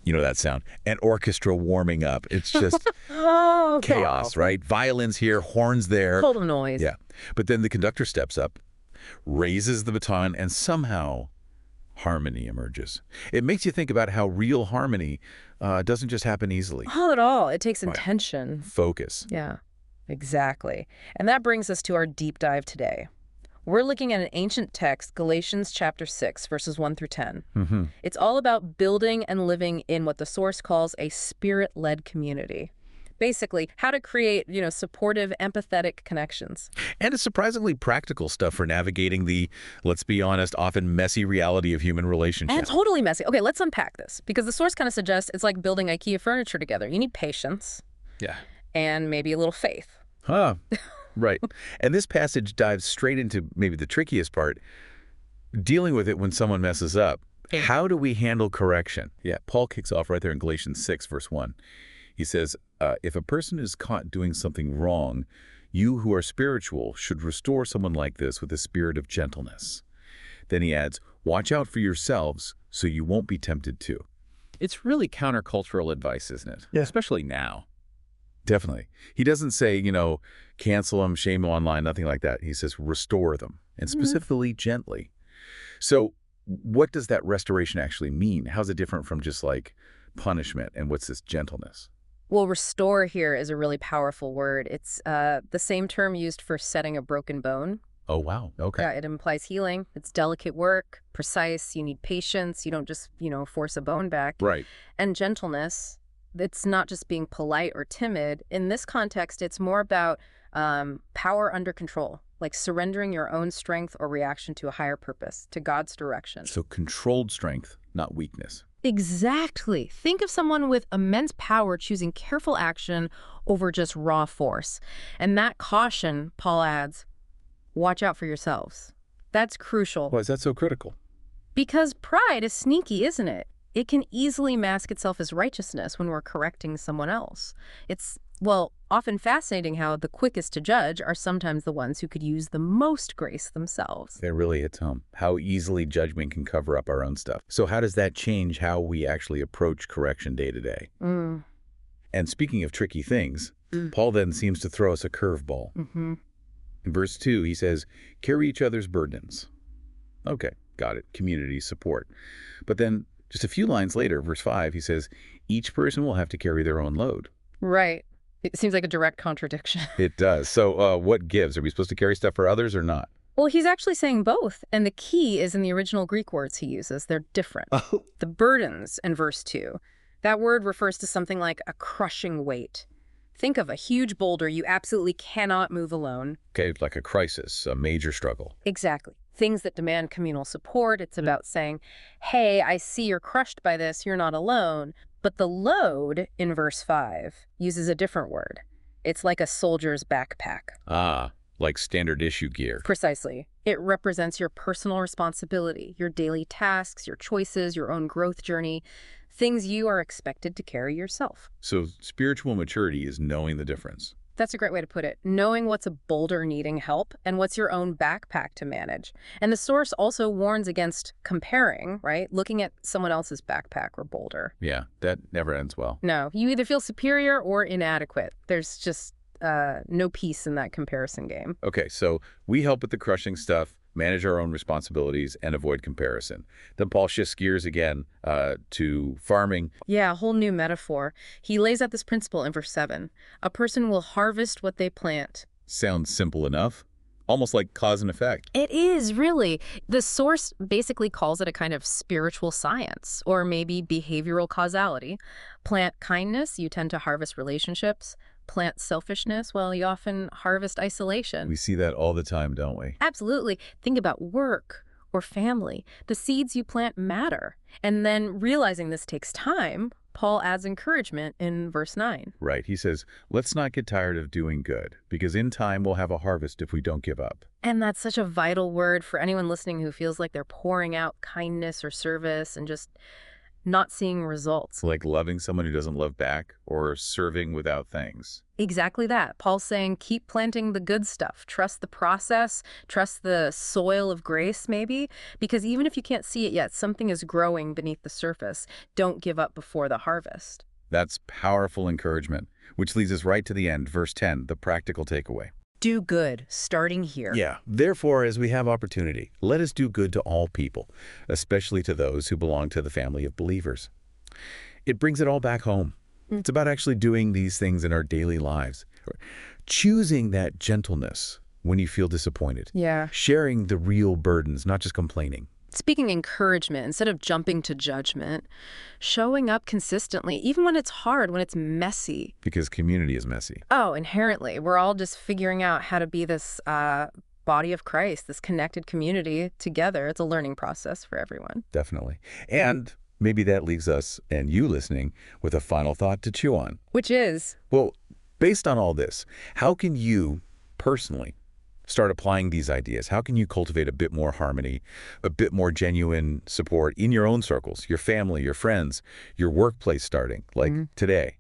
You know that sound. An orchestra warming up. It's just Oh, chaos, right? Violins here, horns there. Total noise. Yeah. But then the conductor steps up, raises the baton, and somehow harmony emerges. It makes you think about how real harmony doesn't just happen easily. Not at all. It takes Right. intention. Focus. Yeah, exactly. And that brings us to our deep dive today. We're looking at an ancient text, Galatians chapter 6, verses 1 through 10. It's all about building and living in what the source calls a spirit-led community. Basically, how to create, supportive, empathetic connections. And it's surprisingly practical stuff for navigating the, let's be honest, often messy reality of human relationships. And totally messy. Okay, let's unpack this, because the source kind of suggests it's like building IKEA furniture together. You need patience. Yeah. And maybe a little faith. Huh. Right. And this passage dives straight into maybe the trickiest part, dealing with it when someone messes up. How do we handle correction? Yeah, Paul kicks off right there in Galatians 6, verse 1. He says, if a person is caught doing something wrong, you who are spiritual should restore someone like this with a spirit of gentleness. Then he adds, watch out for yourselves so you won't be tempted too. It's really countercultural advice, isn't it? Yeah. Especially now. Definitely. He doesn't say, cancel them, shame them online, nothing like that. He says restore them, and specifically gently. So what does that restoration actually mean? How's it different from just like punishment, and what's this gentleness? Well, restore here is a really powerful word. It's the same term used for setting a broken bone. Oh, wow. Okay. Yeah, it implies healing. It's delicate work, precise. You need patience. You don't just, force a bone back. Right. And gentleness, it's not just being polite or timid. In this context, it's more about power under control, like surrendering your own strength or reaction to a higher purpose, to God's direction. So controlled strength, not weakness. Exactly. Think of someone with immense power choosing careful action over just raw force. And that caution, Paul adds, watch out for yourselves. That's crucial. Why is that so critical? Because pride is sneaky, isn't it? It can easily mask itself as righteousness when we're correcting someone else. It's, often fascinating how the quickest to judge are sometimes the ones who could use the most grace themselves. That really hits home. How easily judgment can cover up our own stuff. So how does that change how we actually approach correction day to day? And speaking of tricky things, Paul then seems to throw us a curveball. In verse 2, he says, carry each other's burdens. Okay, got it. Community support. But then just a few lines later, verse 5, he says, each person will have to carry their own load. Right. It seems like a direct contradiction. It does. So what gives? Are we supposed to carry stuff for others or not? Well, he's actually saying both. And the key is in the original Greek words he uses. They're different. The burdens in verse 2. That word refers to something like a crushing weight. Think of a huge boulder you absolutely cannot move alone. Okay, like a crisis, a major struggle. Exactly. Things that demand communal support. It's about saying, hey, I see you're crushed by this. You're not alone. But the load in verse 5 uses a different word. It's like a soldier's backpack. Ah, like standard issue gear. Precisely. It represents your personal responsibility, your daily tasks, your choices, your own growth journey, things you are expected to carry yourself. So spiritual maturity is knowing the difference. That's a great way to put it. Knowing what's a boulder needing help and what's your own backpack to manage. And the source also warns against comparing, right? Looking at someone else's backpack or boulder. Yeah, that never ends well. No, you either feel superior or inadequate. There's just no peace in that comparison game. Okay, so we help with the crushing stuff, manage our own responsibilities, and avoid comparison. Then Paul shifts gears again to farming. Yeah, a whole new metaphor. He lays out this principle in verse 7. A person will harvest what they plant. Sounds simple enough. Almost like cause and effect. It is, really. The source basically calls it a kind of spiritual science, or maybe behavioral causality. Plant kindness, you tend to harvest relationships. Plant selfishness, well, you often harvest isolation. We see that all the time, don't we? Absolutely. Think about work or family. The seeds you plant matter. And then realizing this takes time, Paul adds encouragement in verse 9. Right. He says, let's not get tired of doing good, because in time we'll have a harvest if we don't give up. And that's such a vital word for anyone listening who feels like they're pouring out kindness or service and just not seeing results. Like loving someone who doesn't love back or serving without thanks. Exactly that. Paul's saying keep planting the good stuff. Trust the process, trust the soil of grace maybe, because even if you can't see it yet, something is growing beneath the surface. Don't give up before the harvest. That's powerful encouragement, which leads us right to the end, verse 10, the practical takeaway. Do good, starting here. Yeah. Therefore, as we have opportunity, let us do good to all people, especially to those who belong to the family of believers. It brings it all back home. It's about actually doing these things in our daily lives. Choosing that gentleness when you feel disappointed. Yeah. Sharing the real burdens, not just complaining. Speaking encouragement, instead of jumping to judgment, showing up consistently, even when it's hard, when it's messy. Because community is messy. Oh, inherently. We're all just figuring out how to be this body of Christ, this connected community together. It's a learning process for everyone. Definitely. And maybe that leaves us, and you listening, with a final thought to chew on. Which is? Well, based on all this, how can you personally start applying these ideas? How can you cultivate a bit more harmony, a bit more genuine support in your own circles, your family, your friends, your workplace starting, like today?